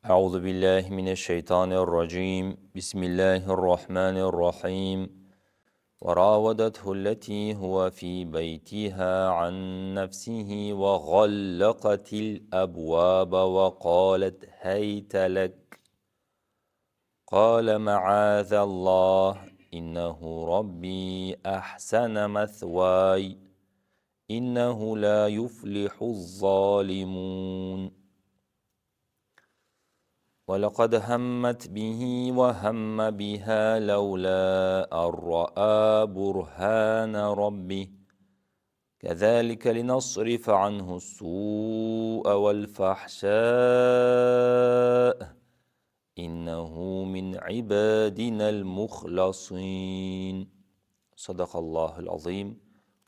أعوذ بالله من الشيطان الرجيم بسم الله الرحمن الرحيم وراودته التي هو في بيتها عن نفسه وغلقت الأبواب وقالت هيت لك قال معاذ الله إنه ربي أحسن مثواي إنه لا يفلح الظالمون وَلَقَدْ هَمَّتْ بِهِ وَهَمَّ بِهَا لَوْلَا أَنْ رَأَى بُرْهَانَ رَبِّهِ كَذَلِكَ لِنَصْرِفَ عَنْهُ السُّوءَ وَالْفَحْشَاءَ إِنَّهُ مِنْ عِبَادِنَا الْمُخْلَصِينَ صدق الله العظيم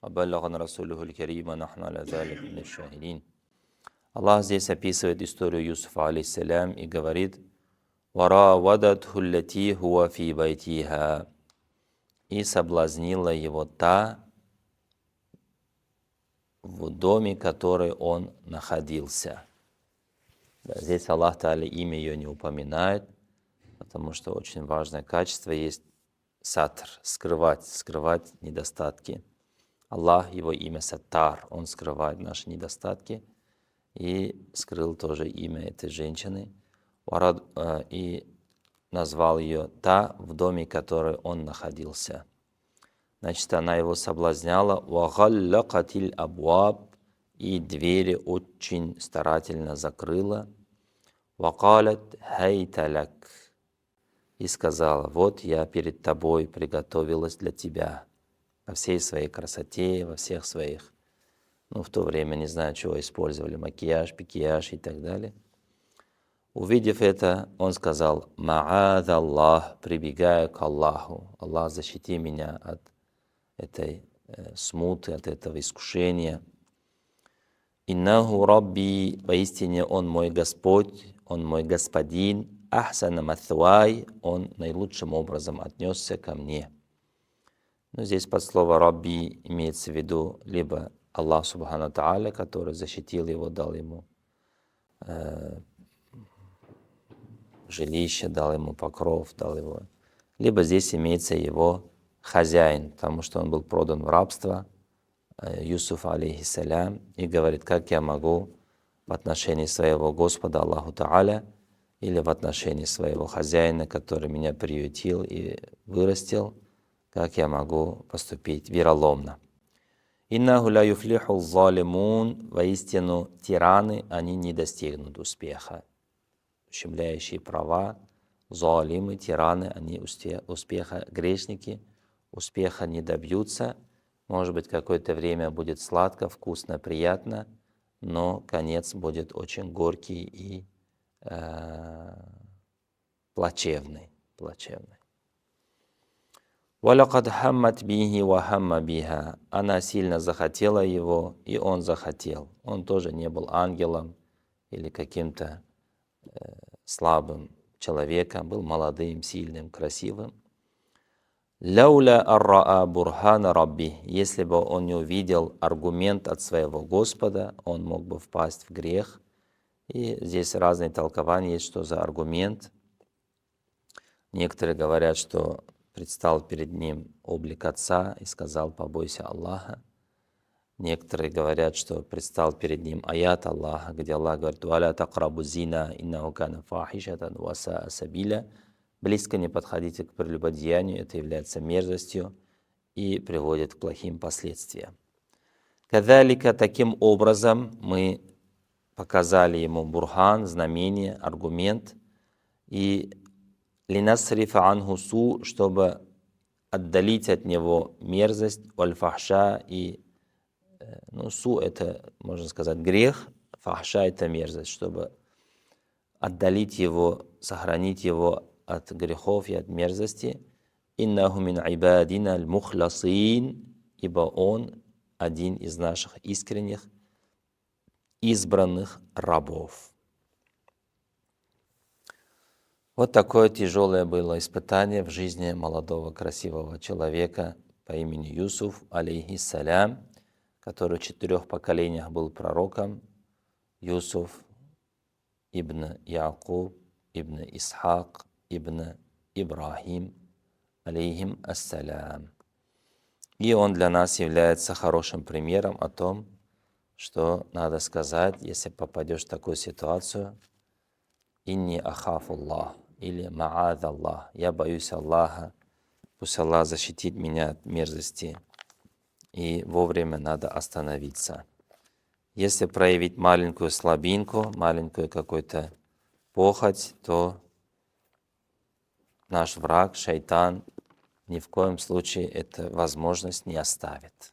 وبلغنا رسوله الكريم ونحن على ذلك من الشاهدين. Аллах здесь описывает историю Юсуфа, алейхиссалям, и говорит: «Варавадатху ллати хуа фи байтиха», и соблазнила его та в доме, который он находился. Да, здесь Аллах Та'аля имя ее не упоминает, потому что очень важное качество есть сатр, скрывать недостатки. Аллах, его имя Саттар, он скрывает наши недостатки, и скрыл тоже имя этой женщины, и назвал ее та, в доме, в которой он находился. Значит, она его соблазняла, «Вагаллакатиль абуаб», и двери очень старательно закрыла, «Вакалят хайталяк», и сказала: «Вот я перед тобой приготовилась для тебя во всей своей красоте, во всех своих». В то время, не знаю, чего использовали, макияж, пикияж и так далее. Увидев это, он сказал: «Ма'ад Аллах», прибегая к Аллаху. Аллах, защити меня от этой смуты, от этого искушения. «Иннаху Рабби», поистине Он мой Господь, Он мой Господин, «Ахсана маthвай», Он наилучшим образом отнесся ко мне. Здесь под слово «Рабби» имеется в виду либо Аллах Субхану Тааля, который защитил его, дал ему жилище, дал ему покров, дал его. Либо здесь имеется его хозяин, потому что он был продан в рабство, Юсуф, алейхиссалям, и говорит: как я могу в отношении своего Господа Аллаху Тааля или в отношении своего хозяина, который меня приютил и вырастил, как я могу поступить вероломно. «Иннаху ла юфлиху залимун», воистину тираны, они не достигнут успеха. Ущемляющие права, залимы, тираны, они успеха, грешники, успеха не добьются. Может быть, какое-то время будет сладко, вкусно, приятно, но конец будет очень горький и плачевный. «Валакад хаммат бихи ва хамма биха», она сильно захотела его, и он захотел. Он тоже не был ангелом или каким-то слабым человеком, был молодым, сильным, красивым. «Лауля ар-раа бурхана рабби», если бы он не увидел аргумент от своего Господа, он мог бы впасть в грех. И здесь разные толкования есть, что за аргумент. Некоторые говорят, что предстал перед ним облик отца и сказал: «Побойся Аллаха». Некоторые говорят, что предстал перед ним аят Аллаха, где Аллах говорит: «Валя тaqrabu зина, иннаху кана фахишатан ва саа сабиля». Близко не подходите к прелюбодеянию, это является мерзостью и приводит к плохим последствиям. «Кадалика», таким образом мы показали ему бурхан, знамение, аргумент, и «линасрифа анху су», чтобы отдалить от него мерзость, «валь-фахша», и су — это, можно сказать, грех, фахша — это мерзость, чтобы отдалить его, сохранить его от грехов и от мерзости. «Иннаху мин ибадина аль-мухласин», ибо он один из наших искренних, избранных рабов. Вот такое тяжелое было испытание в жизни молодого красивого человека по имени Юсуф, алейхиссалям, который в 4 поколениях был пророком. Юсуф ибн Якуб, ибн Исхак, ибн Ибрахим, алейхим ассалям. И он для нас является хорошим примером о том, что надо сказать, если попадешь в такую ситуацию: «Инни ахафуллах» или «Ма'ад Аллах», «Я боюсь Аллаха», пусть Аллах защитит меня от мерзости, и вовремя надо остановиться. Если проявить маленькую слабинку, маленькую какую-то похоть, то наш враг, шайтан, ни в коем случае эту возможность не оставит.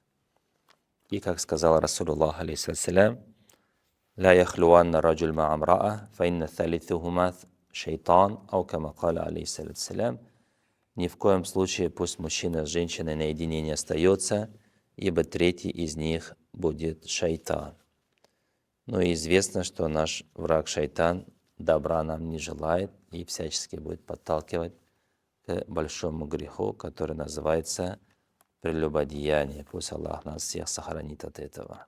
И как сказал Расулуллах, алейхиссалям: «Ля яхлюанна раджуль ма амраа, фа инна талитухума шайтан», ау кама каля алейхиссалям. Ни в коем случае пусть мужчина с женщиной наедине не остается, ибо третий из них будет шайтан. Но и известно, что наш враг шайтан добра нам не желает и всячески будет подталкивать к большому греху, который называется прелюбодеяние. Пусть Аллах нас всех сохранит от этого.